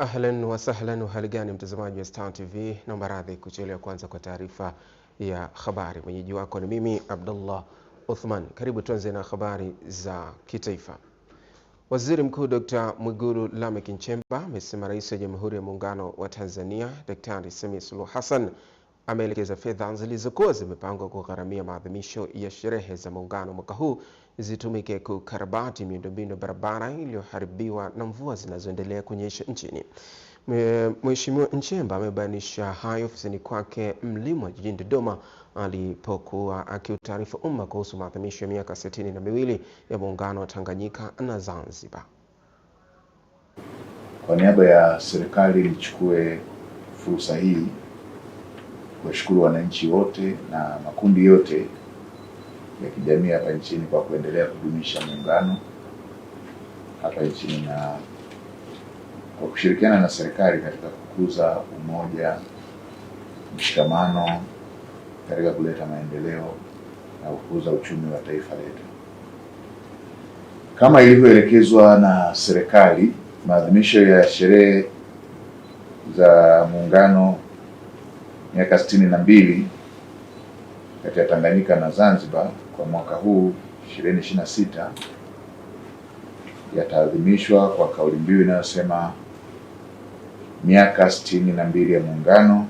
Ahlan wa sahlan, hali gani mtazamaji wa Star TV, naomba radhi kuchelewa kwanza kwa taarifa ya habari. Mwenyeji wako ni mimi Abdullah Uthman. Karibu tuanze na habari za kitaifa. Waziri Mkuu Dr. Mwigulu Lameck Nchemba amesema Rais wa Jamhuri ya Muungano wa Tanzania Daktari Samia Suluhu Hassan ameelekeza fedha zilizokuwa zimepangwa kugharamia maadhimisho ya sherehe za Muungano mwaka huu zitumike kukarabati miundombinu barabara iliyoharibiwa na mvua zinazoendelea kunyesha nchini. Mheshimiwa Nchemba amebainisha hayo ofisini kwake Mlimwa jijini Dodoma alipokuwa akiutaarifa umma kuhusu maadhimisho ya miaka 62 ya Muungano wa Tanganyika na Zanzibar. Kwa niaba ya serikali nichukue fursa hii kuwashukuru wananchi wote na makundi yote ya kijamii hapa nchini kwa kuendelea kudumisha muungano hapa nchini na kwa kushirikiana na serikali katika kukuza umoja, mshikamano katika kuleta maendeleo na kukuza uchumi wa taifa letu. Kama ilivyoelekezwa na serikali, maadhimisho ya sherehe za Muungano miaka 62 kati ya Tanganyika na Zanzibar kwa mwaka huu 2026 yataadhimishwa kwa kauli mbiu inayosema miaka 62 ya Muungano,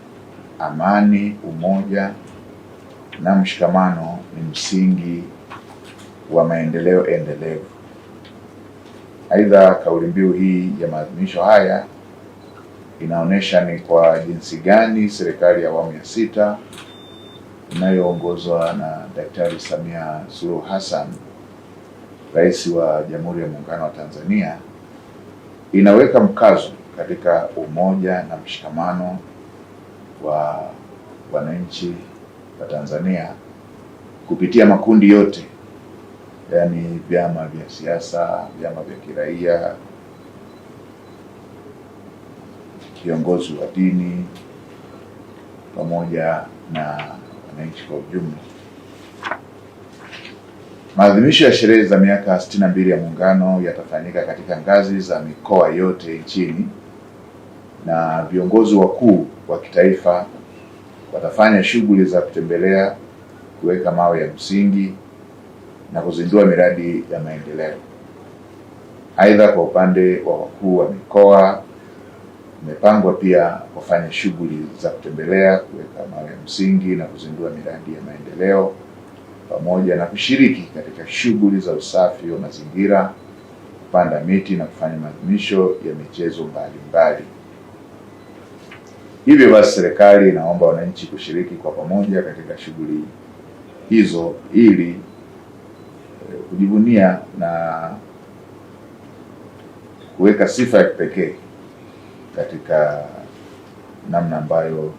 amani, umoja na mshikamano ni msingi wa maendeleo endelevu. Aidha, kauli mbiu hii ya maadhimisho haya inaonyesha ni kwa jinsi gani serikali ya awamu ya 6 inayoongozwa na Daktari Samia Suluhu Hassan, Rais wa Jamhuri ya Muungano wa Tanzania, inaweka mkazo katika umoja na mshikamano wa wananchi wa Tanzania kupitia makundi yote, yani vyama vya siasa, vyama vya kiraia, viongozi wa dini pamoja na wananchi kwa ujumla. Maadhimisho ya sherehe za miaka 62 ya Muungano yatafanyika katika ngazi za mikoa yote nchini na viongozi wakuu wa kitaifa watafanya shughuli za kutembelea, kuweka mawe ya msingi na kuzindua miradi ya maendeleo. Aidha, kwa upande wa wakuu wa mikoa imepangwa pia kufanya shughuli za kutembelea, kuweka mawe ya msingi na kuzindua miradi ya maendeleo pamoja na kushiriki katika shughuli za usafi wa mazingira, kupanda miti na kufanya maadhimisho ya michezo mbalimbali. Hivyo basi, serikali inaomba wananchi kushiriki kwa pamoja katika shughuli hizo ili kujivunia na kuweka sifa ya kipekee katika namna ambayo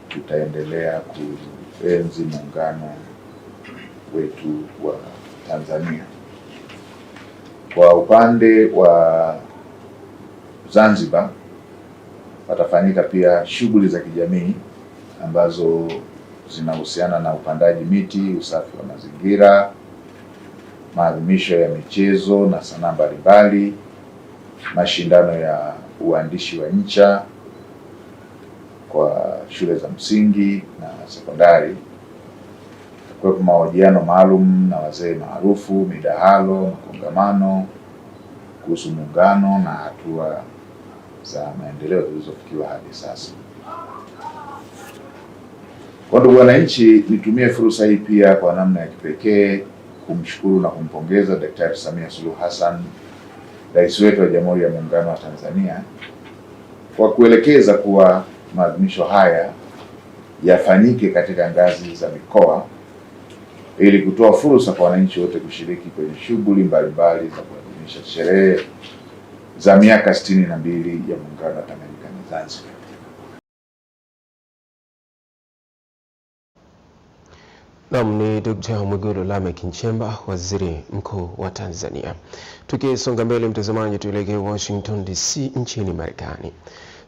tutaendelea kuenzi muungano wetu wa Tanzania. Kwa upande wa Zanzibar patafanyika pia shughuli za kijamii ambazo zinahusiana na upandaji miti, usafi wa mazingira, maadhimisho ya michezo na sanaa mbalimbali, mashindano ya uandishi wa insha kwa shule za msingi na sekondari, kwa mahojiano maalum na wazee maarufu, midahalo, makongamano kuhusu muungano na hatua za maendeleo zilizofikiwa hadi sasa. Kwa ndugu wananchi, nitumie fursa hii pia kwa namna ya kipekee kumshukuru na kumpongeza Daktari Samia Suluhu Hassan, Rais wetu wa Jamhuri ya Muungano wa Tanzania, kwa kuelekeza kuwa maadhimisho haya yafanyike katika ngazi za mikoa ili kutoa fursa kwa wananchi wote kushiriki kwenye shughuli mbalimbali za kuadhimisha sherehe za miaka 62 ya Muungano wa Tanganyika na Zanzibar. Ni Dr. Mwigulu Lameck Nchemba, Waziri Mkuu wa Tanzania. Tukisonga mbele mtazamaji, tuelekee Washington DC nchini Marekani.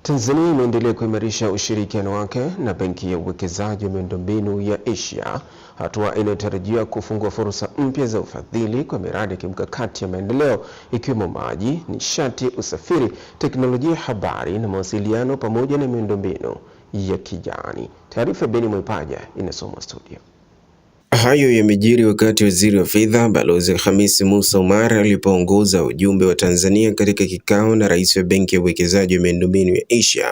Tanzania imeendelea kuimarisha ushirikiano wake na Benki ya Uwekezaji wa Miundombinu ya Asia, hatua inayotarajiwa kufungua fursa mpya za ufadhili kwa miradi ya kimkakati ya maendeleo ikiwemo maji, nishati, usafiri, teknolojia, habari na mawasiliano pamoja na miundombinu ya kijani. Taarifa Beni Mwipaja inasoma studio. Hayo yamejiri wakati Waziri wa Fedha Balozi Khamis Musa Omar alipoongoza ujumbe wa Tanzania katika kikao na Rais wa Benki ya Uwekezaji wa Miundombinu ya Asia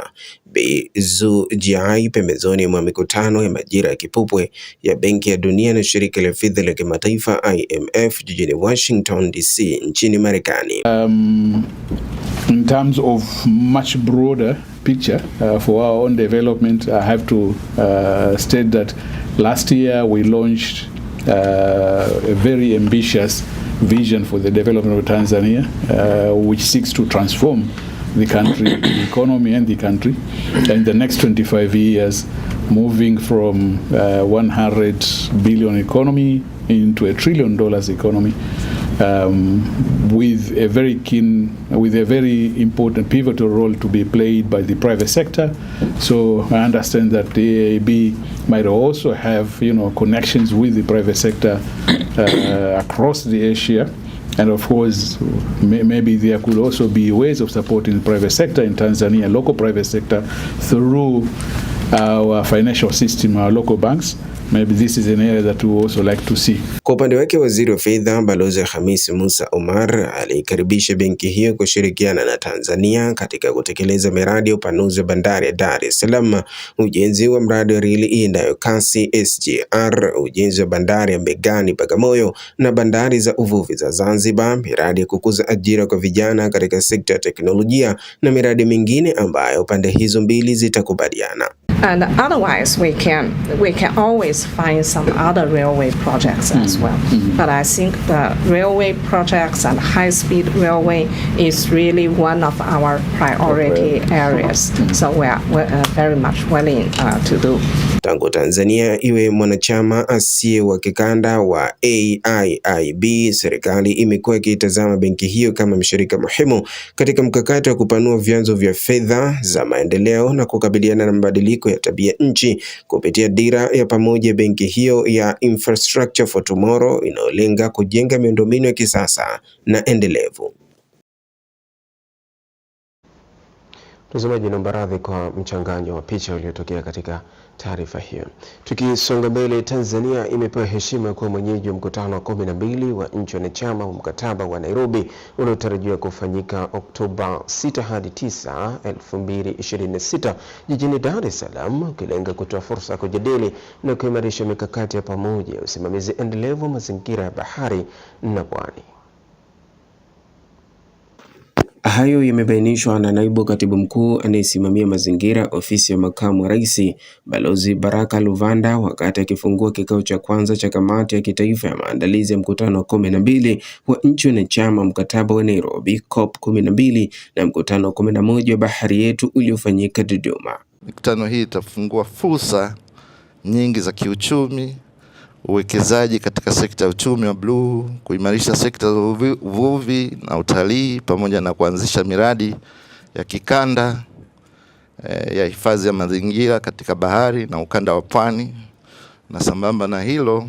Bi Zhu Jiai pembezoni mwa mikutano ya majira ya kipupwe ya Benki ya Dunia na Shirika la Fedha la Kimataifa IMF jijini Washington DC nchini Marekani. In terms of much broader picture for our own development, I have to state that last year we launched a very ambitious vision for the development of Tanzania, which seeks to transform the country, the economy and the country in the next 25 years, moving from 100 billion economy into $1 trillion economy. With a very important pivotal role to be played by the private sector. So I understand that the AIB might also have, connections with the private sector across the Asia. And of course, maybe there could also be ways of supporting the private sector in Tanzania, local private sector, through our financial system, our local banks. Maybe this is an area that we also like to see. Kwa upande wake Waziri wa Fedha Balozi Khamis Musa Omar alikaribisha benki hiyo kushirikiana na Tanzania katika kutekeleza miradi ya upanuzi wa bandari ya Dar es Salaam, ujenzi wa mradi wa reli iendayo kasi SGR, ujenzi wa bandari ya Mbegani Bagamoyo na bandari za uvuvi za Zanzibar, miradi ya kukuza ajira kwa vijana katika sekta ya teknolojia na miradi mingine ambayo pande hizo mbili zitakubaliana. And otherwise, we can always find some other railway projects as well. But I think the railway projects and high-speed railway is really one of our priority areas. So we are very much willing to do. Tangu Tanzania iwe mwanachama asiye wa kikanda wa AIIB, serikali imekuwa ikitazama benki hiyo kama mshirika muhimu katika mkakati wa kupanua vyanzo vya fedha za maendeleo na kukabiliana na mabadiliko ya tabia nchi kupitia dira ya pamoja benki hiyo ya Infrastructure for Tomorrow inayolenga kujenga miundombinu ya kisasa na endelevu. Mtazamaji, naomba radhi kwa mchanganyo wa picha uliotokea katika taarifa hiyo. Tukisonga mbele, Tanzania imepewa heshima kuwa mwenyeji wa mkutano wa 12 wa nchi wanachama wa mkataba wa Nairobi unaotarajiwa kufanyika Oktoba 6 hadi 9, 2026 jijini Dar es Salaam, ukilenga kutoa fursa ya kujadili na kuimarisha mikakati ya pamoja ya usimamizi endelevu wa mazingira ya bahari na pwani. Hayo yamebainishwa na Naibu Katibu Mkuu anayesimamia mazingira Ofisi ya Makamu wa Rais Balozi Baraka Luvanda wakati akifungua kikao cha kwanza cha Kamati ya Kitaifa ya Maandalizi ya mkutano wa 12 wa nchi wanachama mkataba wa Nairobi COP12 na mkutano wa 11 wa Bahari Yetu uliofanyika Dodoma. Mikutano hii itafungua fursa nyingi za kiuchumi, uwekezaji katika sekta ya uchumi wa bluu, kuimarisha sekta za uvuvi na utalii pamoja na kuanzisha miradi ya kikanda ya hifadhi ya mazingira katika bahari na ukanda wa pwani. Na sambamba na hilo,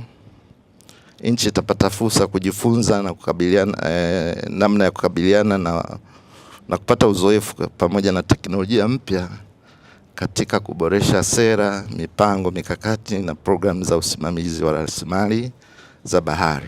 nchi itapata fursa kujifunza na kukabiliana namna ya kukabiliana na kupata uzoefu pamoja na teknolojia mpya katika kuboresha sera, mipango, mikakati na programu za usimamizi wa rasilimali za bahari.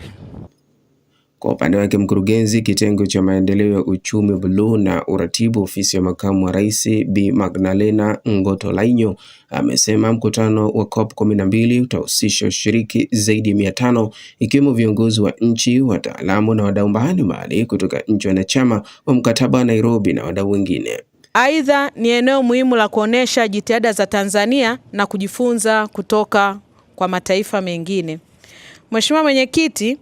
Kwa upande wake, mkurugenzi kitengo cha maendeleo ya uchumi bluu na uratibu Ofisi ya Makamu wa Rais Bi Magdalena Ngotolainyo amesema mkutano wa COP12 utahusisha washiriki zaidi ya 500 ikiwemo viongozi wa nchi, wataalamu na wadau mbalimbali kutoka nchi wanachama wa mkataba wa Nairobi na wadau wengine. Aidha, ni eneo muhimu la kuonesha jitihada za Tanzania na kujifunza kutoka kwa mataifa mengine. Mheshimiwa Mwenyekiti,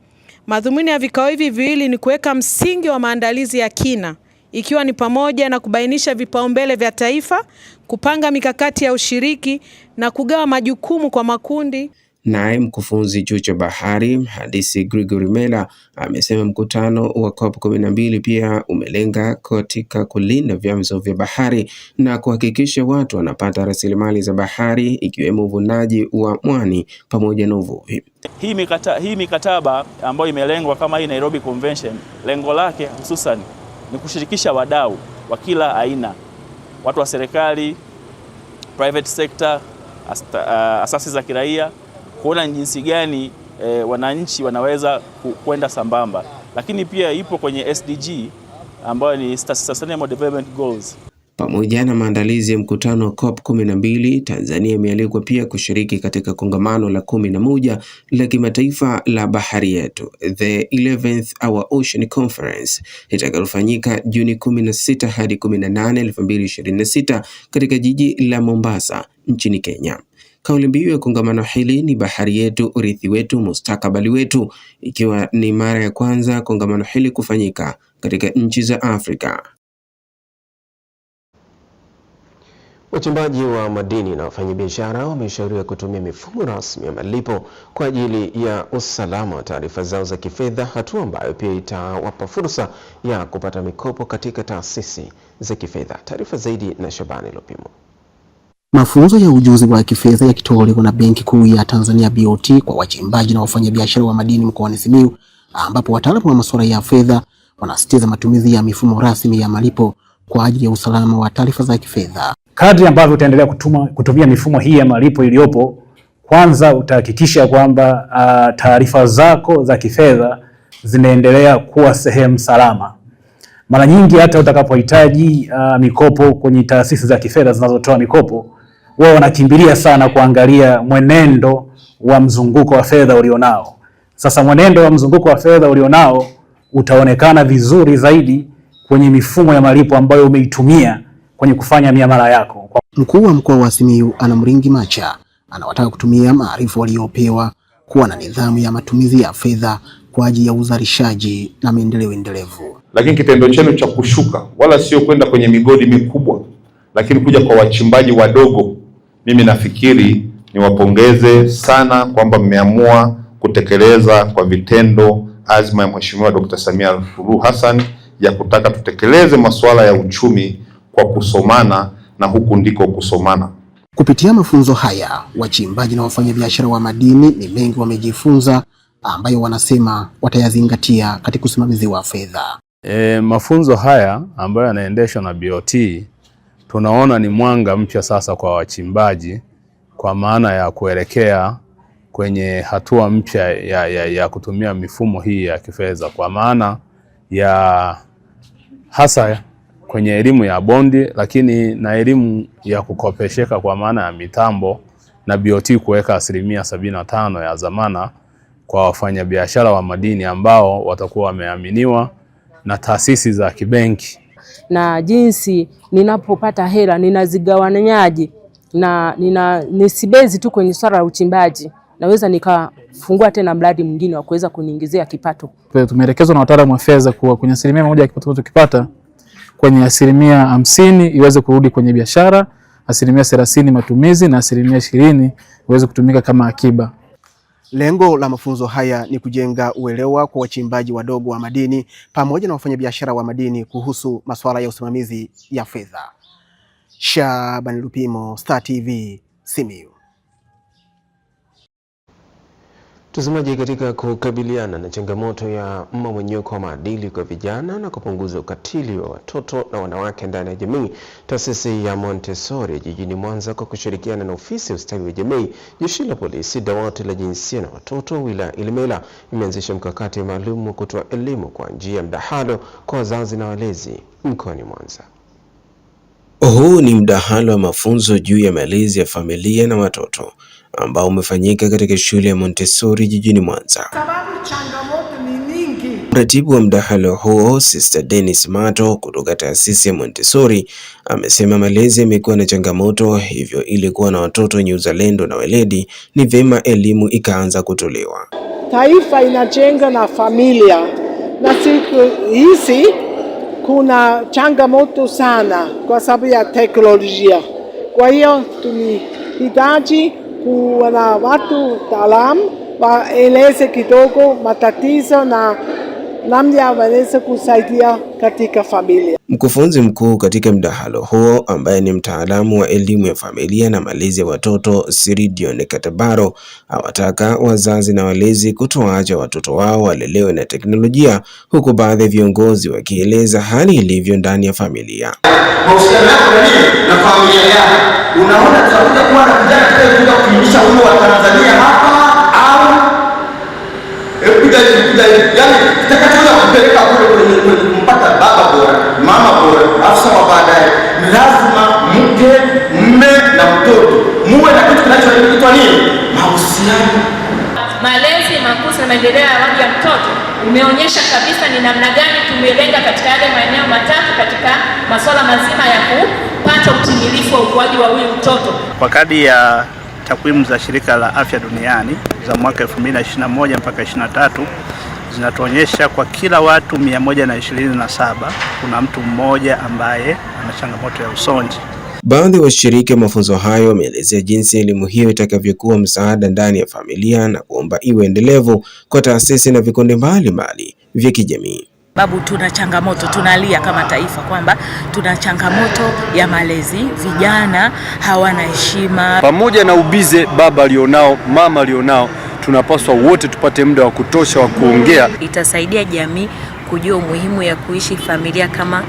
madhumuni ya vikao hivi viwili ni kuweka msingi wa maandalizi ya kina, ikiwa ni pamoja na kubainisha vipaumbele vya taifa, kupanga mikakati ya ushiriki na kugawa majukumu kwa makundi. Naye mkufunzi chuo cha bahari mhandisi Gregory Mela amesema mkutano wa COP12 pia umelenga katika kulinda vyanzo vya bahari na kuhakikisha watu wanapata rasilimali za bahari ikiwemo uvunaji wa mwani pamoja na uvuvi. Hii mikataba ambayo imelengwa kama hii Nairobi Convention, lengo lake hususan ni kushirikisha wadau wa kila aina, watu wa serikali, private sector, asasi za kiraia, kuona jinsi gani wananchi wanaweza kwenda sambamba, lakini pia ipo kwenye SDG ambayo ni Sustainable Development Goals. Pamoja na maandalizi ya mkutano wa COP12, Tanzania imealikwa pia kushiriki katika kongamano la 11 la kimataifa la bahari yetu, the 11th Our Ocean Conference, litakalofanyika Juni 16 hadi 18, 2026 katika jiji la Mombasa nchini Kenya. Kauli mbiu ya kongamano hili ni bahari yetu, urithi wetu, mustakabali wetu, ikiwa ni mara ya kwanza kongamano hili kufanyika katika nchi za Afrika. Wachimbaji wa madini na wafanyabiashara wameshauriwa kutumia mifumo rasmi ya malipo kwa ajili ya usalama wa taarifa zao za kifedha, hatua ambayo pia itawapa fursa ya kupata mikopo katika taasisi za kifedha. Taarifa zaidi na Shabani Lopimo. Mafunzo ya ujuzi wa kifedha yakitolewa na Benki Kuu ya Tanzania BOT kwa wachimbaji na wafanyabiashara wa madini mkoani Simiyu, ambapo wataalamu wa masuala ya fedha wanasisitiza matumizi ya mifumo rasmi ya malipo kwa ajili ya usalama wa taarifa za kifedha. Kadri ambavyo utaendelea kutumia mifumo hii ya malipo iliyopo, kwanza utahakikisha kwamba taarifa zako za kifedha zinaendelea kuwa sehemu salama. Mara nyingi hata utakapohitaji mikopo kwenye taasisi za kifedha zinazotoa mikopo, wao wanakimbilia sana kuangalia mwenendo wa mzunguko wa fedha ulionao. Sasa mwenendo wa mzunguko wa fedha ulionao utaonekana vizuri zaidi kwenye mifumo ya malipo ambayo umeitumia kwenye kufanya miamala yako. Mkuu wa mkoa wa Simiyu Anamringi Macha anawataka kutumia maarifa waliopewa kuwa na nidhamu ya matumizi ya fedha kwa ajili ya uzalishaji na maendeleo endelevu. Lakini kitendo chenu cha kushuka wala sio kwenda kwenye migodi mikubwa, lakini kuja kwa wachimbaji wadogo, mimi nafikiri niwapongeze sana kwamba mmeamua kutekeleza kwa vitendo azma ya Mheshimiwa Dr. Samia Suluhu Hassan ya kutaka tutekeleze masuala ya uchumi kwa kusomana, na huku ndiko kusomana. Kupitia mafunzo haya, wachimbaji na wafanyabiashara wa madini ni mengi wamejifunza ambayo wanasema watayazingatia katika usimamizi wa fedha. Mafunzo haya ambayo yanaendeshwa na BOT tunaona ni mwanga mpya sasa kwa wachimbaji, kwa maana ya kuelekea kwenye hatua mpya ya kutumia mifumo hii ya kifedha, kwa maana ya hasa kwenye elimu ya bondi, lakini na elimu ya kukopesheka kwa maana ya mitambo, na BOT kuweka 75% ya dhamana kwa wafanyabiashara wa madini ambao watakuwa wameaminiwa na taasisi za kibenki. Na jinsi ninapopata hela ninazigawanyaje, na nisibezi tu kwenye swala la uchimbaji, naweza nikafungua tena mradi mwingine wa kuweza kuniingizia kipato. Tumeelekezwa na wataalamu wa fedha kuwa kwenye 1% ya kipato tukipata, kwenye 50% iweze kurudi kwenye biashara, 30% matumizi, na 20% iweze kutumika kama akiba. Lengo la mafunzo haya ni kujenga uelewa kwa wachimbaji wadogo wa madini pamoja na wafanyabiashara wa madini kuhusu masuala ya usimamizi ya fedha. Shabani Lupimo, Star TV, Simiyu. Mtazamaji, katika kukabiliana na changamoto ya mmomonyoko wa maadili kwa vijana na kupunguza ukatili wa watoto na wanawake ndani ya jamii, taasisi ya Montessori jijini Mwanza kwa kushirikiana na ofisi ya ustawi wa jamii, jeshi la polisi, dawati la jinsia na watoto wilaya Ilemela imeanzisha mkakati maalum wa kutoa elimu kwa njia ya mdahalo kwa wazazi na walezi mkoani Mwanza. Huu ni mdahalo wa mafunzo juu ya malezi ya familia na watoto ambao umefanyika katika shule ya Montessori jijini Mwanza. Sababu changamoto ni nyingi. Mratibu wa mdahalo huo, Sister Dennis Mato kutoka taasisi ya Montessori, amesema malezi yamekuwa na changamoto, hivyo ili kuwa na watoto wenye uzalendo na weledi ni vyema elimu ikaanza kutolewa. Taifa inajenga na familia, na siku hizi kuna changamoto sana kwa sababu ya teknolojia. Kwa hiyo tunahitaji kuwa na watu taalamu waeleze kidogo matatizo na namna wanaweza kusaidia katika familia. Mkufunzi mkuu katika mdahalo huo ambaye ni mtaalamu wa elimu ya familia na malezi ya watoto Siridion Katabaro awataka wazazi na walezi kutoacha watoto wao walelewe na teknolojia, huku baadhi ya viongozi wakieleza hali ilivyo ndani ya familia. Mahusiano yako na familia yako, unaona tutakuja kuwa na kijana atakayekwenda kuimisha umma wa Tanzania hapa au yani tutakachoza kupeleka kule kwenye kumpata baba bora, mama bora, afisa wa baadaye, lazima mke, mme na mtoto muwe na kitu kinachoitwa nini? Mahusiano. Malezi, makuzi na maendeleo ya awali ya mtoto umeonyesha kabisa ni namna gani tumelenga katika yale maeneo matatu katika masuala mazima ya kupata utimilifu wa ukuaji wa huyu mtoto. Kwa kadri ya takwimu za Shirika la Afya Duniani za mwaka 2021 mpaka 23 zinatuonyesha kwa kila watu 127 kuna mtu mmoja ambaye ana changamoto ya usonji. Baadhi ya washiriki wa mafunzo hayo wameelezea jinsi elimu hiyo itakavyokuwa msaada ndani ya familia na kuomba iwe endelevu kwa taasisi na vikundi mbalimbali vya kijamii. Babu, tuna changamoto, tunalia kama taifa kwamba tuna changamoto ya malezi, vijana hawana heshima. Pamoja na ubize baba alionao, mama alionao, tunapaswa wote tupate muda wa kutosha wa kuongea. Itasaidia jamii kujua umuhimu ya kuishi familia kama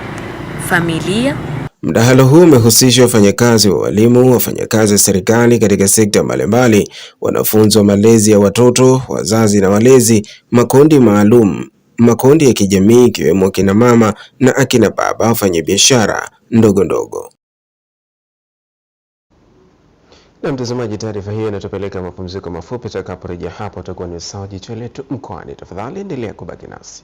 familia. Mdahalo huu umehusisha wafanyakazi wa walimu, wafanyakazi wa serikali katika sekta mbalimbali, wanafunzi wa malezi ya watoto, wazazi na walezi, makundi maalum, makundi ya kijamii ikiwemo akina mama na akina baba, wafanya biashara ndogo ndogo. Na mtazamaji, taarifa hiyo inatupeleka mapumziko mafupi. Tutakaporejea hapo tutakuwa ni sawa jicho letu mkoani. Tafadhali endelea kubaki nasi.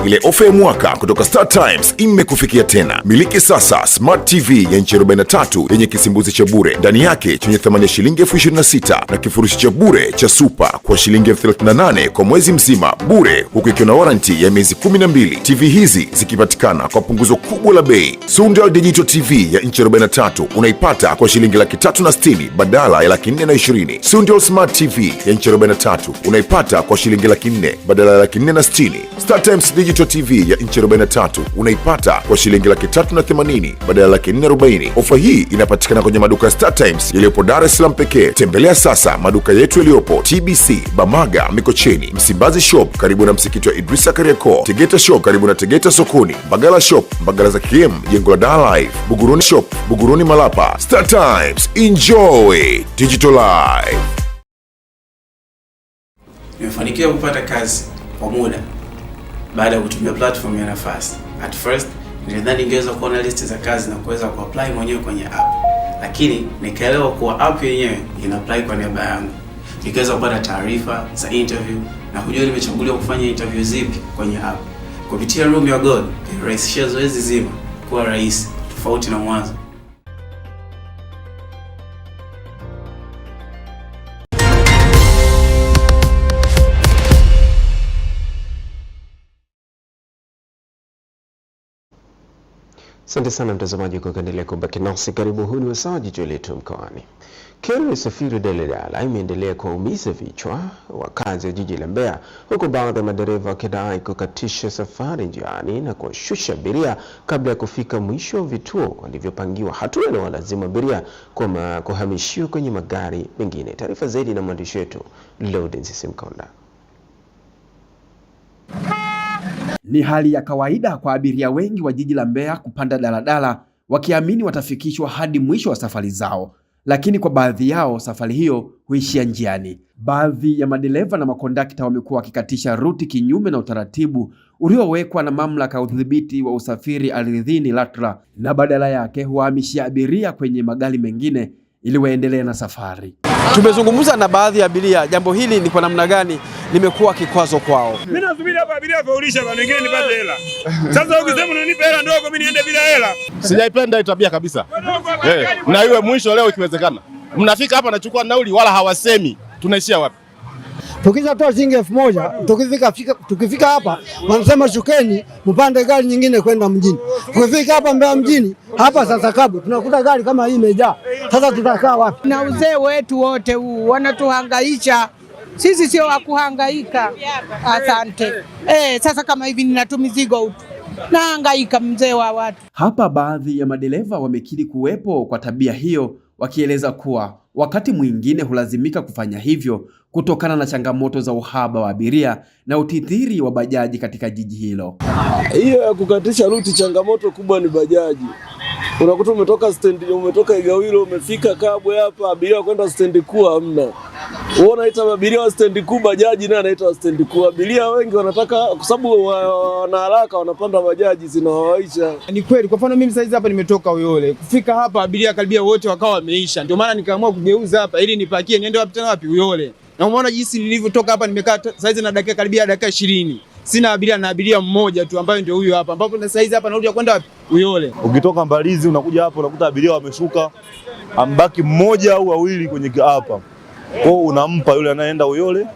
Ile ofa ya mwaka kutoka Star Times imekufikia tena. Miliki sasa Smart TV ya inchi 43 yenye kisimbuzi cha bure ndani yake chenye thamani ya shilingi 26,000 na kifurushi cha bure cha super kwa shilingi 38,000 kwa mwezi mzima bure, huku ikiwa na warranty ya miezi 12. TV hizi zikipatikana kwa punguzo kubwa la bei. Sundal Digital TV ya inchi 43 unaipata kwa shilingi 360,000 badala ya 420,000. Sundal Smart TV ya inchi 43 unaipata kwa shilingi 400,000 badala ya 460,000. Star Times Digital TV ya inchi 43 unaipata kwa shilingi 380,000 badala ya 440,000. Ofa hii inapatikana kwenye maduka Star Times yaliyopo Dar es Salaam pekee. Tembelea sasa maduka yetu yaliyopo TBC, Bamaga, Mikocheni, Msimbazi Shop karibu na msikiti wa Idrisa Kariakoo, Tegeta Shop karibu na Tegeta Sokoni, Mbagala Shop, Mbagala za KM, jengo la Dar Live, Buguruni Shop, Buguruni Malapa. Star Times, enjoy digital life. Nimefanikiwa kupata kazi kwa muda baada ya kutumia platform ya Nafasi. At first nilidhani ningeweza kuona list za kazi na kuweza kuapply mwenyewe kwenye app, lakini nikaelewa kuwa app yenyewe ina apply kwa niaba yangu. Nikaweza kupata taarifa za interview na kujua nimechaguliwa kufanya interview zipi kwenye app. Kupitia Room ya God ilirahisisha zoezi zima kuwa rahisi tofauti na mwanzo. Asante sana mtazamaji kwa kuendelea kubaki nasi. Karibu, huu ni wasaa jicho letu mkoani. Kero ya usafiri daladala imeendelea kuumiza vichwa wakazi wa jiji la Mbeya, huku baadhi ya madereva wakidai kukatisha safari njiani na kuwashusha abiria kabla ya kufika mwisho wa vituo walivyopangiwa, hatua inayowalazimu abiria kuhamishiwa kwenye magari mengine. Taarifa zaidi na mwandishi wetu Laudens Mkonda. Ni hali ya kawaida kwa abiria wengi wa jiji la Mbeya kupanda daladala wakiamini watafikishwa hadi mwisho wa safari zao, lakini kwa baadhi yao safari hiyo huishia njiani. Baadhi ya madereva na makondakta wamekuwa wakikatisha ruti kinyume na utaratibu uliowekwa na mamlaka ya udhibiti wa usafiri ardhini LATRA, na badala yake huhamishia abiria kwenye magari mengine ili waendelee na safari. Tumezungumza na baadhi ya abiria, jambo hili ni kwa namna gani limekuwa kikwazo kwao. Mimi nasubiri hapa abiria faulisha bwana, wengine nipate hela. Sasa ukisema unanipa hela ndogo mimi niende bila hela. Sijaipenda hii tabia kabisa. Na iwe mwisho leo ikiwezekana. Mnafika hapa nachukua nauli wala hawasemi. Tunaishia wapi? Tukishatoa shilingi 1000, tukifika hapa wanasema shukeni mpande gari nyingine kwenda mjini. Tukifika hapa Mbeya mjini, hapa sasa kabu tunakuta gari kama hii imejaa. Sasa tutakaa wapi? Na uzee wetu wote huu wanatuhangaisha. Sisi sio wa kuhangaika. Asante. Sasa kama hivi ninatu mizigo utu. Nahangaika mzee wa watu. Hapa baadhi ya madereva wamekiri kuwepo kwa tabia hiyo, wakieleza kuwa wakati mwingine hulazimika kufanya hivyo kutokana na changamoto za uhaba wa abiria na utithiri wa bajaji katika jiji hilo. Hiyo ya kukatisha ruti, changamoto kubwa ni bajaji. Unakuta umetoka stendi, umetoka Igawilo umefika Kabwe hapa, abiria kwenda stendi kuu hamna. Wewe unaita abiria wa stendi kuu, bajaji naye anaita stendi kuu. Abiria wengi wanataka kwa sababu wana haraka wanapanda bajaji zinawaisha. Ni kweli, kwa mfano mimi saizi hapa nimetoka Uyole. Kufika hapa abiria karibia wote wakawa wameisha. Ndio maana nikaamua kugeuza hapa ili nipakie niende wapi tena wapi Uyole. Na umeona jinsi nilivyotoka hapa, nimekaa saizi na dakika 20. Sina abiria na abiria mmoja tu ambaye ndio huyu hapa. Ambapo na saizi hapa narudi kwenda wapi? Uyole. Ukitoka Mbalizi unakuja hapa unakuta abiria wameshuka, ambaki mmoja au wawili kwenye hapa. Kwa unampa yule anayeenda Uyole,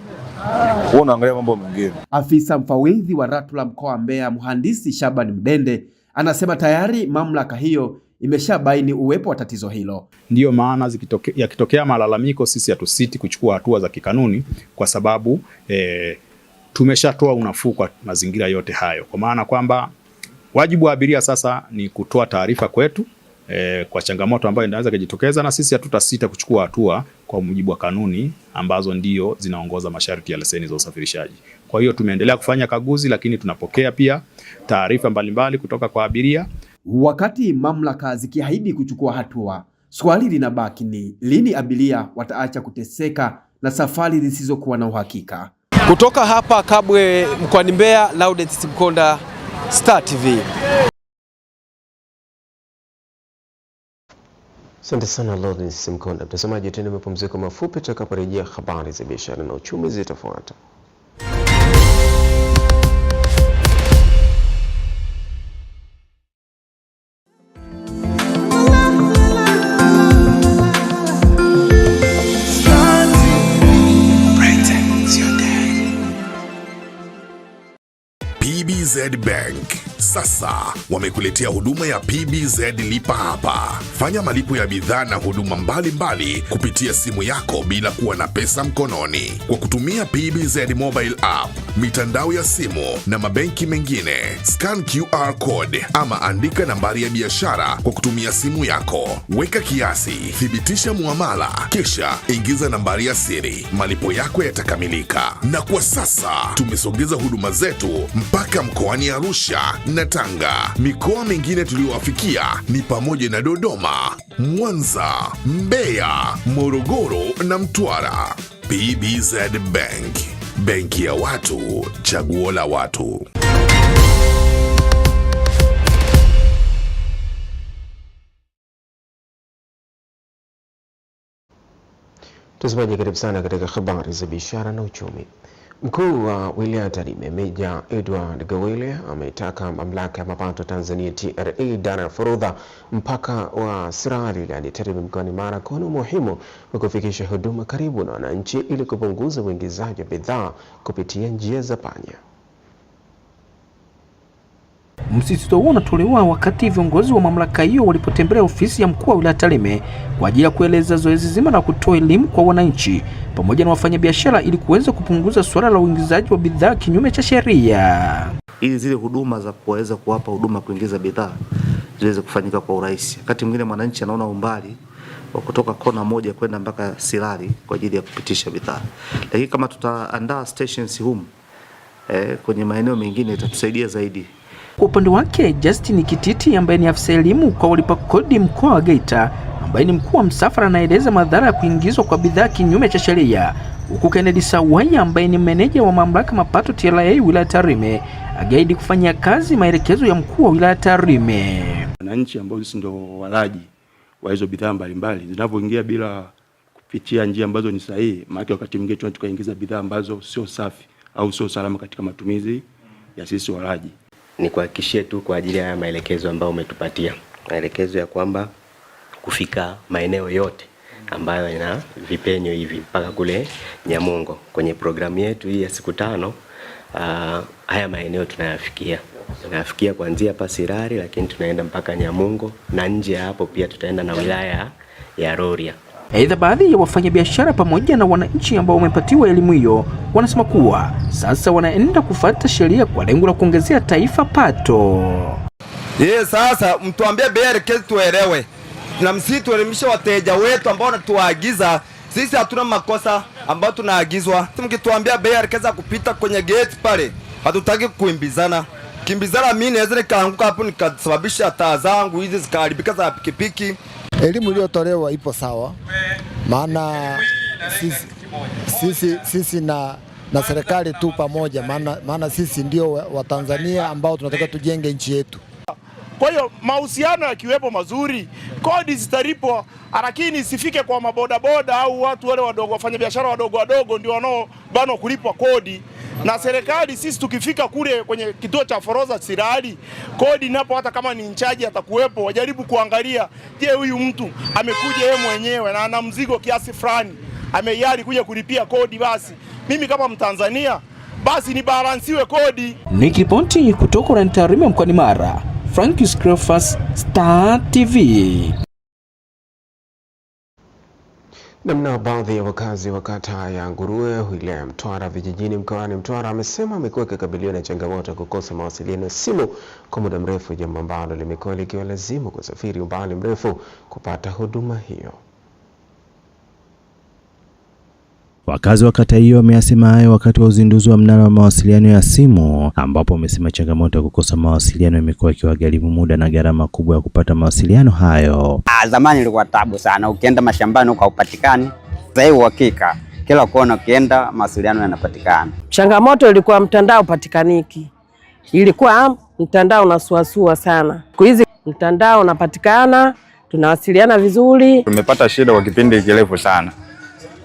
wewe unaangalia mambo mengine. Afisa mfawidhi wa RATRA mkoa wa Mbeya, Mhandisi Shaban Mdende, anasema tayari mamlaka hiyo imeshabaini uwepo wa tatizo hilo. Ndiyo maana yakitokea malalamiko, sisi hatusiti kuchukua hatua za kikanuni, kwa sababu tumeshatoa unafuu kwa mazingira yote hayo, kwa maana kwamba wajibu wa abiria sasa ni kutoa taarifa kwetu kwa changamoto ambayo inaweza kujitokeza, na sisi hatutasita kuchukua hatua kwa mujibu wa kanuni ambazo ndio zinaongoza masharti ya leseni za usafirishaji. Kwa hiyo tumeendelea kufanya kaguzi, lakini tunapokea pia taarifa mbalimbali kutoka kwa abiria. Wakati mamlaka zikiahidi kuchukua hatua, swali linabaki ni lini abiria wataacha kuteseka na safari zisizokuwa na uhakika. Kutoka hapa Kabwe mkoani Mbeya, Laudent Mkonda, Star TV. Asante sana Laudent Mkonda. Mtazamaji, tena mapumziko mafupi, tutakaporejea habari za biashara na uchumi zitafuata. PBZ Bank sasa wamekuletea huduma ya PBZ Lipa Hapa. Fanya malipo ya bidhaa na huduma mbalimbali kupitia simu yako bila kuwa na pesa mkononi kwa kutumia PBZ Mobile App, mitandao ya simu na mabenki mengine. Scan QR code ama andika nambari ya biashara kwa kutumia simu yako. Weka kiasi, thibitisha muamala, kisha ingiza nambari ya siri. Malipo yako yatakamilika. Na kwa sasa tumesogeza huduma zetu mpaka mkoani Arusha na Tanga. Mikoa mingine tuliowafikia ni pamoja na Dodoma, Mwanza, Mbeya, Morogoro na Mtwara. PBZ Bank, benki ya watu, chaguo la watu. Tazamaji, karibu sana katika habari za biashara na uchumi. Mkuu wa wilaya ya Tarime, Meja Edward Gawile, ameitaka mamlaka ya mapato Tanzania TRA idara ya forodha mpaka wa Sirari wilayani Tarime mkoani Mara kuwa muhimu wa kufikisha huduma karibu na wananchi ili kupunguza uingizaji wa bidhaa kupitia njia za panya. Msisitizo huo unatolewa wakati viongozi wa mamlaka hiyo walipotembelea ofisi ya mkuu wa wilaya Tarime kwa ajili ya kueleza zoezi zima la kutoa elimu kwa wananchi pamoja na wafanyabiashara ili kuweza kupunguza suala la uingizaji wa bidhaa kinyume cha sheria. Ili zile huduma za kuweza kuwapa huduma kuingiza bidhaa ziweze kufanyika kwa urahisi. Wakati mwingine mwananchi anaona umbali wa kutoka kona moja kwenda mpaka Sirari kwa ajili ya kupitisha bidhaa. Lakini kama tutaandaa stations humu kwenye maeneo mengine itatusaidia zaidi. Kwa upande wake, Justin Kititi ambaye ni afisa elimu kwa walipa kodi mkoa wa Geita, ambaye ni mkuu wa msafara, anaeleza madhara ya kuingizwa kwa bidhaa kinyume cha sheria, huku Kennedy Sawaya ambaye ni meneja wa mamlaka mapato TRA wilaya Tarime agaidi kufanyia kazi maelekezo ya mkuu wa wilaya Tarime. Wananchi ambao sisi ndio walaji wa hizo bidhaa mbalimbali zinavyoingia bila kupitia njia ambazo ni sahihi, maana wakati mwingine tukaingiza bidhaa ambazo sio safi au sio salama katika matumizi ya sisi walaji. Ni kuhakikishia tu kwa ajili ya maelekezo ambayo umetupatia, maelekezo ya kwamba kufika maeneo yote ambayo yana vipenyo hivi mpaka kule Nyamongo kwenye programu yetu hii ya siku 5. Haya maeneo tunayafikia kuanzia hapa Sirari, lakini tunaenda mpaka Nyamongo na nje ya hapo pia tutaenda na wilaya ya Rorya. Aidha, baadhi ya wafanyabiashara pamoja na wananchi ambao wamepatiwa elimu hiyo wanasema kuwa sasa wanaenda kufuata sheria kwa lengo la kuongezea taifa pato. Sasa mtuambie bei elekezi tuelewe. Na msituelimishe wateja wetu ambao wanatuagiza. Sisi hatuna makosa ambao tunaagizwa. Mkituambia bei elekezi kupita kwenye gate pale, hatutaki kuimbizana. Kimbizana mimi naweza nikaanguka hapo nikasababisha taa zangu hizi zikaharibika za pikipiki. Elimu iliyotolewa ipo sawa, maana sisi na serikali tu pamoja, maana sisi ndio Watanzania ambao tunataka tujenge nchi yetu. Kwa hiyo mahusiano yakiwepo mazuri, kodi zitalipwa, lakini isifike kwa mabodaboda au watu wale wadogo, wafanyabiashara wadogo ndio wanaobanwa kulipwa kodi na serikali. Sisi tukifika kule kwenye kituo cha forodha Sirari, kodi napo hata kama ni inchaji atakuwepo, wajaribu kuangalia, je, huyu mtu amekuja yeye mwenyewe na ana mzigo kiasi fulani, ameyari kuja kulipia kodi, basi mimi kama Mtanzania basi ni balansiwe kodi. Nikiripoti kutoka Rantarime mkoani Mara, Francis Cleophas, Star TV. Namna baadhi ya wakazi wa kata ya Nguruwe wilaya ya Mtwara vijijini mkoani Mtwara amesema amekuwa akikabiliwa na changamoto ya kukosa mawasiliano ya simu kwa muda mrefu, jambo ambalo limekuwa likiwalazimu kusafiri umbali mrefu kupata huduma hiyo. Wakazi wa kata hiyo wameyasema hayo wakati wa uzinduzi wa mnara wa mawasiliano ya simu, ambapo wamesema changamoto ya kukosa mawasiliano imekuwa ikiwagharimu muda na gharama kubwa ya kupata mawasiliano hayo. Zamani ilikuwa tabu sana, ukienda mashambani huko haupatikani. Sasa hivi uhakika kila kona ukienda mawasiliano yanapatikana. Changamoto ilikuwa mtandao patikaniki. Ilikuwa mtandao unasuasua sana. Siku hizi mtandao unapatikana, tunawasiliana vizuri. Tumepata shida kwa kipindi kirefu sana.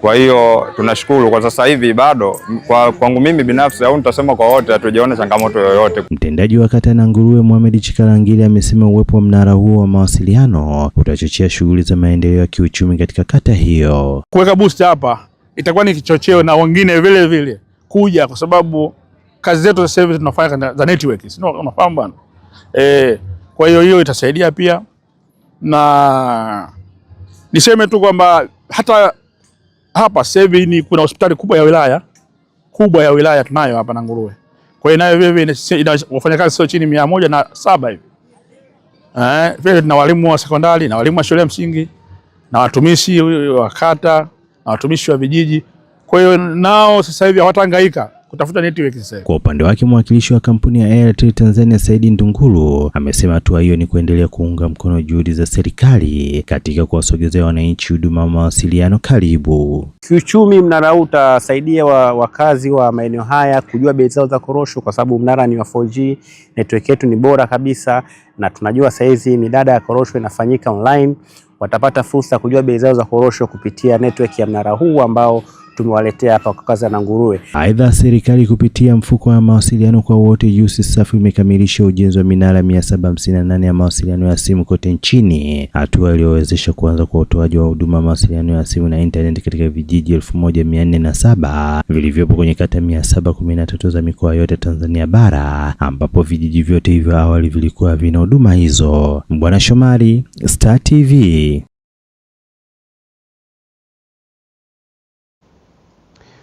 Kwa hiyo tunashukuru kwa sasa hivi, bado kwangu mimi binafsi au nitasema kwa wote hatujaona changamoto yoyote. Mtendaji wa kata ya Nguruwe Mohamed Chikalangili amesema uwepo wa mnara huo wa mawasiliano utachochea shughuli za maendeleo ya kiuchumi katika kata hiyo. Kuweka booster hapa itakuwa ni kichocheo na wengine vile vile kuja, kwa sababu kazi zetu sasa hivi tunafanya za network, sio unafahamu bwana. Kwa hiyo itasaidia pia, na niseme tu kwamba hata hapa sasa hivi kuna hospitali kubwa ya wilaya tunayo hapa na Nguruwe. Kwa hiyo nayo vile ina wafanyakazi sio chini 107 hivi. Vile tuna walimu wa sekondari na walimu wa shule ya msingi na watumishi wa kata na watumishi wa vijiji. Kwa hiyo nao sasa hivi hawatahangaika kutafuta network sasa. Kwa upande wake mwakilishi wa kampuni ya Airtel Tanzania Saidi Ndunguru amesema hatua hiyo ni kuendelea kuunga mkono juhudi za serikali katika kuwasogezea wananchi huduma ya mawasiliano karibu. Kiuchumi, mnara huu utasaidia wakazi wa maeneo haya kujua bei zao za korosho, kwa sababu mnara ni wa 4G, network yetu ni bora kabisa, na tunajua saizi midada ya korosho inafanyika online. Watapata fursa kujua bei zao za korosho kupitia network ya mnara huu ambao tumewaletea hapa kwa kaza na Nguruwe. Aidha, serikali kupitia mfuko wa mawasiliano kwa wote UCSAF imekamilisha ujenzi wa minara 758 ya mawasiliano ya simu kote nchini, hatua iliyowezesha kuanza kwa utoaji wa huduma ya mawasiliano ya simu na internet katika vijiji 1407 vilivyopo kwenye kata 713 za mikoa yote Tanzania bara, ambapo vijiji vyote hivyo awali vilikuwa vina huduma hizo. Bwana Shomari, Star TV.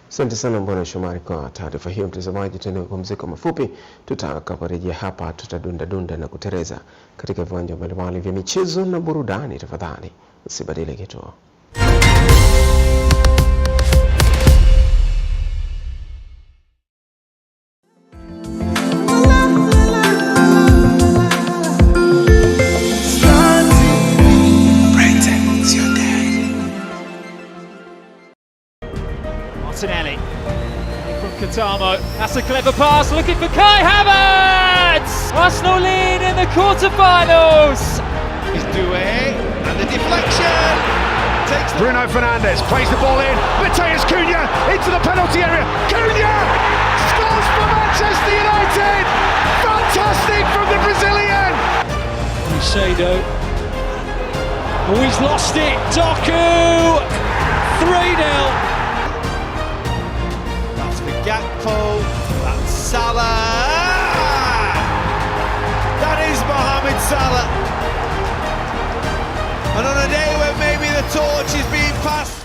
Asante sana Bwana Shomari kwa taarifa hiyo. Mtazamaji, tena mapumziko mafupi, tutakaporejea hapa tutadunda na kutereza katika viwanja mbalimbali vya michezo na burudani. Tafadhali usibadili kituo. Katamo, that's a clever pass, looking for Kai Havertz! Arsenal lead in the quarterfinals! He's Doué, and The deflection. Bruno Fernandes plays the ball in. Matheus Cunha into the penalty area. Cunha scores for Manchester United. Fantastic from the Brazilian. Caicedo. Oh, he's lost it. Doku. 3-0. That's for Gakpo. That's Salah. That is Mohamed Salah. And on a day where maybe the torch is being passed.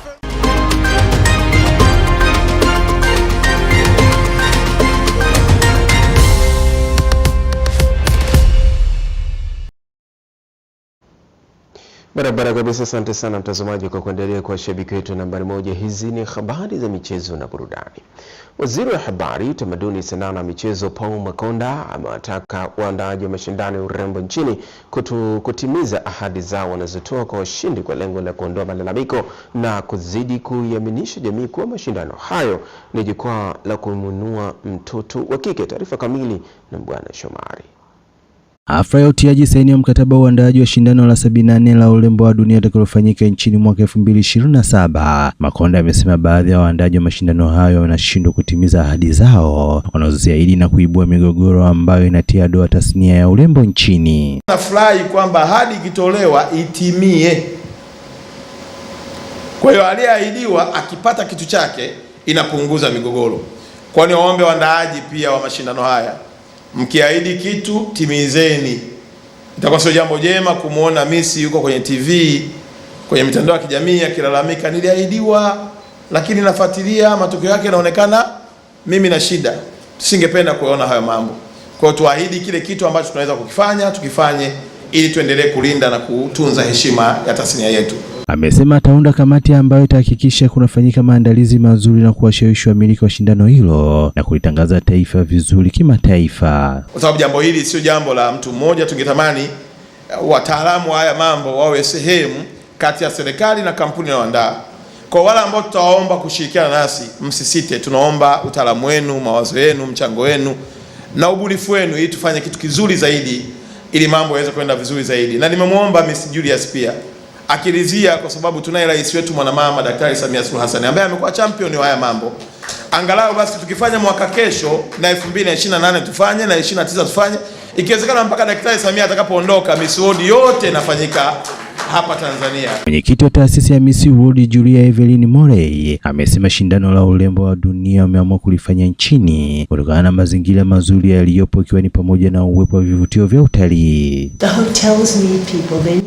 Barabara kabisa. Asante sana mtazamaji kwa kuendelea kwa shabiki wetu nambari moja. Hizi ni habari za michezo na burudani. Waziri wa Habari, Utamaduni, Sanaa na Michezo Paul Makonda amewataka waandaaji wa mashindano ya urembo nchini kutimiza ahadi zao wanazotoa kwa washindi kwa lengo la kuondoa malalamiko na kuzidi kuiaminisha jamii kuwa mashindano hayo ni jukwaa la kumunua mtoto wa kike. Taarifa kamili na Bwana Shomari. Hafla ya utiaji saini ya mkataba wa uandaaji wa shindano la 74 la urembo wa dunia litakalofanyika nchini mwaka 2027. Makonda amesema baadhi ya waandaaji wa mashindano hayo wanashindwa kutimiza ahadi zao wanazoziahidi na kuibua migogoro ambayo inatia doa tasnia ya urembo nchini. Nafurahi kwamba ahadi ikitolewa itimie. Kwa hiyo aliyeahidiwa akipata kitu chake inapunguza migogoro. Kwa hiyo waombe waandaaji pia wa mashindano haya, mkiahidi kitu timizeni. Itakuwa sio jambo jema kumuona Messi yuko kwenye TV, kwenye mitandao ya kijamii akilalamika niliahidiwa lakini nafuatilia matokeo yake yanaonekana mimi na shida. Singependa kuona hayo mambo. Kwa hiyo tuahidi kile kitu ambacho tunaweza kukifanya tukifanye ili tuendelee kulinda na kutunza heshima ya tasnia yetu. Amesema ataunda kamati ambayo itahakikisha kunafanyika maandalizi mazuri na kuwashawishi wamiliki wa shindano hilo na kulitangaza taifa vizuri kimataifa. Kwa sababu jambo hili sio jambo la mtu mmoja, tungetamani wataalamu wa haya mambo wawe sehemu kati ya serikali na kampuni inayoandaa. Kwa wale ambao tutawaomba kushirikiana nasi, msisite, tunaomba utaalamu wenu, mawazo yenu, mchango wenu na ubunifu wenu ili tufanye kitu kizuri zaidi ili mambo yaweze kwenda vizuri zaidi. Na nimemwomba Miss Julius pia akiridhia, kwa sababu tunaye rais wetu mwanamama Daktari Samia Suluhu Hassan ambaye amekuwa champion wa haya mambo. Angalau basi tukifanya mwaka kesho na 2028 tufanye na 29 tufanye, ikiwezekana mpaka Daktari Samia atakapoondoka Miss World yote inafanyika hapa Tanzania. Mwenyekiti wa taasisi ya Miss World Julia Evelyn Morey amesema shindano la urembo wa dunia wameamua kulifanya nchini kutokana na mazingira mazuri yaliyopo, ikiwa ni pamoja na uwepo wa vivutio vya utalii.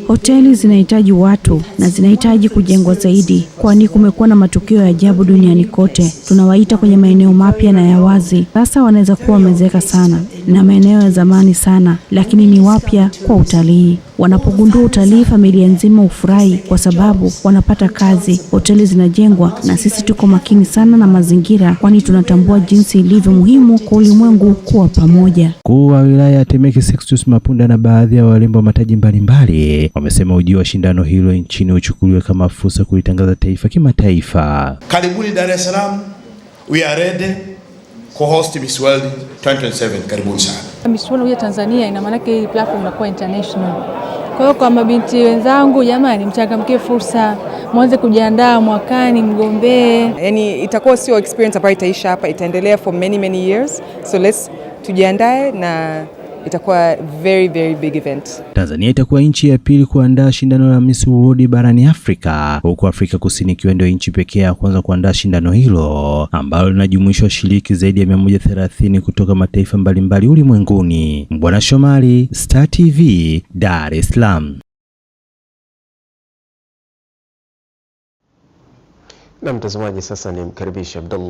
Hoteli zinahitaji watu na zinahitaji kujengwa zaidi, kwani kumekuwa na matukio ya ajabu duniani kote. Tunawaita kwenye maeneo mapya na ya wazi. Sasa wanaweza kuwa wamezeeka sana na maeneo ya zamani sana, lakini ni wapya kwa utalii. Wanapogundua utalii, familia nzima ufurahi kwa sababu wanapata kazi, hoteli zinajengwa, na sisi tuko makini sana na mazingira, kwani tunatambua jinsi ilivyo muhimu kwa ulimwengu kuwa pamoja. Mkuu wa wilaya ya Temeke Sextus Mapunda na baadhi ya warembo wa mataji mbalimbali wamesema ujio wa shindano hilo nchini uchukuliwe kama fursa kulitangaza taifa kimataifa. Karibuni Dar es Salaam. We are ready co-host Miss World 2027. Karibuni sana. Miss World ya Tanzania ina maana hii platform inakuwa international. Kwa hiyo kwa mabinti wenzangu, jamani, mchangamkie fursa, mwanze kujiandaa mwakani, mgombee. Yaani itakuwa sio experience ambayo itaisha hapa, itaendelea for many years. So let's tujiandae na itakuwa very big event. Tanzania itakuwa nchi ya pili kuandaa shindano la Miss World barani Afrika, huku Afrika Kusini ikiwa ndio nchi pekee ya kwanza kuandaa shindano hilo ambalo linajumuisha washiriki zaidi ya 130 kutoka mataifa mbalimbali ulimwenguni. Bwana Shomari, Star TV, Dar es Salaam. Na mtazamaji, sasa ni mkaribisha Abdullah